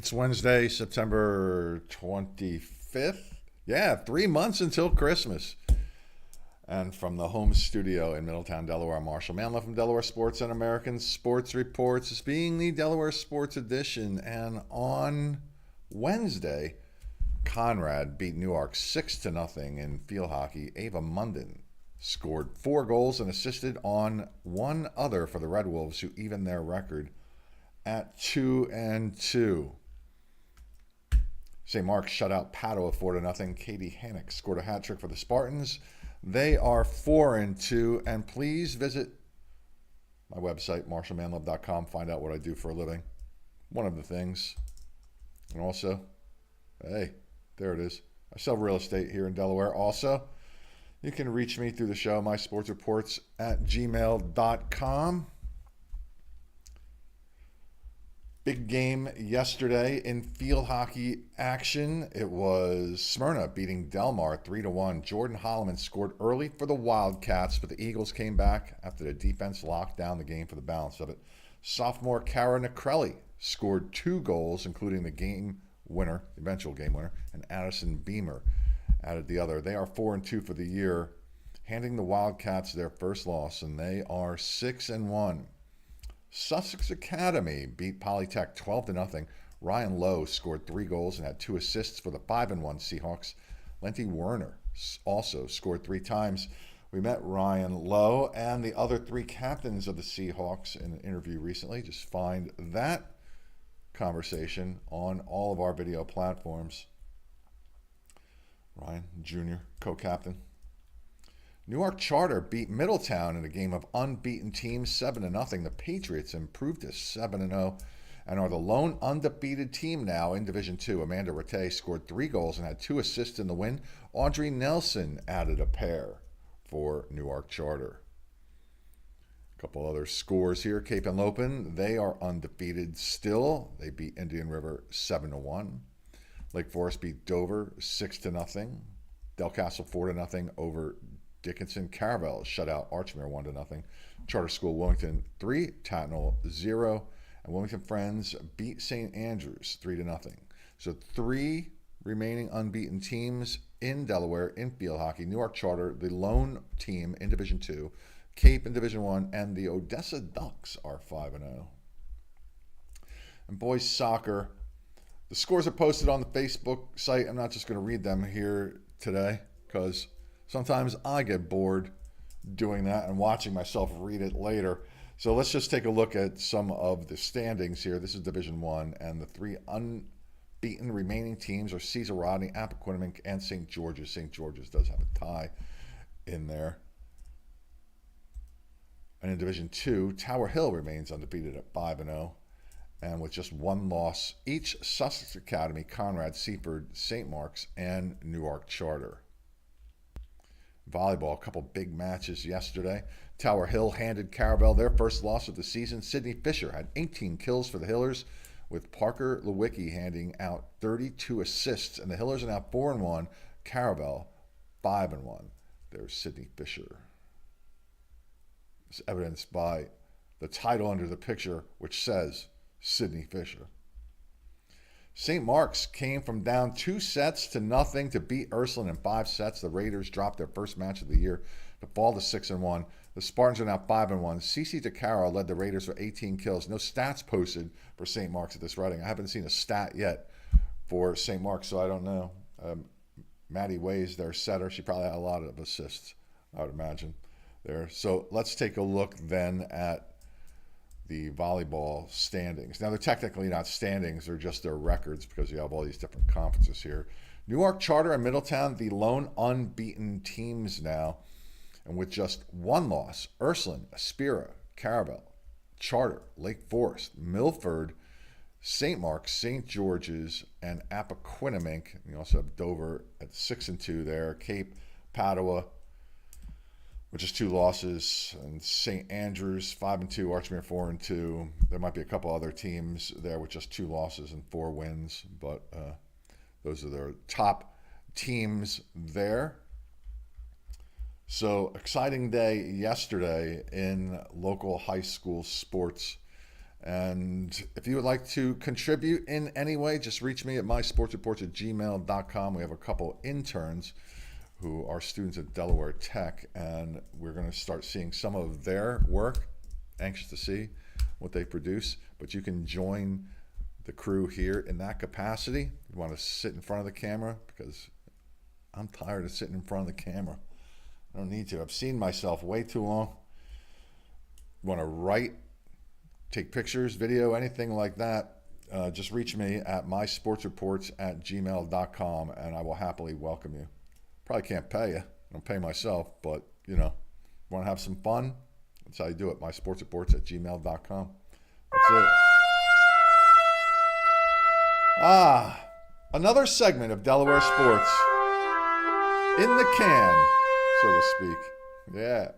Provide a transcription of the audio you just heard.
It's Wednesday, September 25th. Yeah, 3 months until Christmas. And from the home studio in Middletown, Delaware, I'm Marshal Manlove from Delaware Sports and American Sports Reports. This being the Delaware Sports Edition. And on Wednesday, Conrad beat Newark 6-0 in field hockey. Ava Munden scored 4 goals and assisted on one other for the Red Wolves, who evened their record at 2-2. St. Mark's shut out Padua 4-0. Katie Hannock scored a hat trick for the Spartans. They are 4-2. And please visit my website, marshalmanlove.com. Find out what I do for a living. One of the things. And also, hey, there it is. I sell real estate here in Delaware. Also, you can reach me through the show, mysportsreports at gmail.com. Big game yesterday in field hockey action. It was Smyrna beating Delmar 3-1. Jordan Holloman scored early for the Wildcats, but the Eagles came back after the defense locked down the game for the balance of it. Sophomore Cara Necrelli scored 2 goals, including the game winner, the eventual game winner, and Addison Beamer added the other. They are 4-2 for the year, handing the Wildcats their first loss, and they are 6-1. Sussex Academy beat Polytech 12-0. Ryan Lowe scored 3 goals and had 2 assists for the 5-1 Seahawks. Lenty Werner also scored 3 times. We met Ryan Lowe and the other 3 captains of the Seahawks in an interview recently. Just find that conversation on all of our video platforms. Ryan Jr., co-captain. Newark Charter beat Middletown in a game of unbeaten teams 7-0. The Patriots improved to 7-0 and are the lone undefeated team now in Division II. Amanda Rattay scored 3 goals and had 2 assists in the win. Audrey Nelson added a pair for Newark Charter. A couple other scores here. Cape and Lopin, they are undefeated still. They beat Indian River 7-1. Lake Forest beat Dover 6-0. Delcastle 4-0 over Dickinson. Caravel shut out Archmere 1-0. Charter School Wilmington 3, Tatnall 0, and Wilmington Friends beat St. Andrews 3-0. So 3 remaining unbeaten teams in Delaware in field hockey. Newark Charter, the lone team in Division II, Cape in Division I, and the Odessa Ducks are 5-0. And boys soccer, the scores are posted on the Facebook site. I'm not just going to read them here today because sometimes I get bored doing that and watching myself read it later. So let's just take a look at some of the standings here. This is Division I, and the 3 unbeaten remaining teams are Cesar Rodney, Appoquinimink, and St. George's. St. George's does have a tie in there. And in Division II, Tower Hill remains undefeated at 5-0. And with just 1 loss each, Sussex Academy, Conrad, Seaford, St. Mark's, and Newark Charter. Volleyball, a couple big matches yesterday. Tower Hill handed Caravel their first loss of the season. Sydney Fisher had 18 kills for the Hillers, with Parker Lewicki handing out 32 assists. And the Hillers are now 4-1. Caravel 5-1. There's Sydney Fisher. It's evidenced by the title under the picture, which says Sydney Fisher. St. Mark's came from down 2-0 to beat Ursuline in 5 sets. The Raiders dropped their first match of the year to fall to 6-1. The Spartans are now 5-1. Cece DeCaro led the Raiders for 18 kills. No stats posted for St. Mark's at this writing. I haven't seen a stat yet for St. Mark's, so I don't know. Maddie Ways, their setter, she probably had a lot of assists, I would imagine, there. So let's take a look then at the volleyball standings. Now, they're technically not standings, they're just their records because you have all these different conferences here. Newark Charter and Middletown, the lone unbeaten teams now, and with just 1 loss, Ursuline, Aspira, Caravel, Charter, Lake Forest, Milford, St. Mark's, St. George's, and Appoquinimink. You also have Dover at 6-2 there, Cape, Padua, which is 2 losses, and St. Andrews 5-2, Archmere 4-2. There might be a couple other teams there with just 2 losses and 4 wins, but those are their top teams there. So exciting day yesterday in local high school sports And if you would like to contribute in any way, just reach me at mysportsreports@gmail.com. We have a couple interns who are students at Delaware Tech, and we're going to start seeing some of their work. Anxious to see what they produce. But you can join the crew here in that capacity. You want to sit in front of the camera, because I'm tired of sitting in front of the camera. I don't need to. I've seen myself way too long. You want to write, take pictures, video, anything like that, just reach me at mysportsreports@gmail.com, and I will happily welcome you. Probably can't pay you. I don't pay myself, but, want to have some fun? That's how you do it, mysportsreports@gmail.com. That's it. Another segment of Delaware Sports in the can, so to speak. Yeah.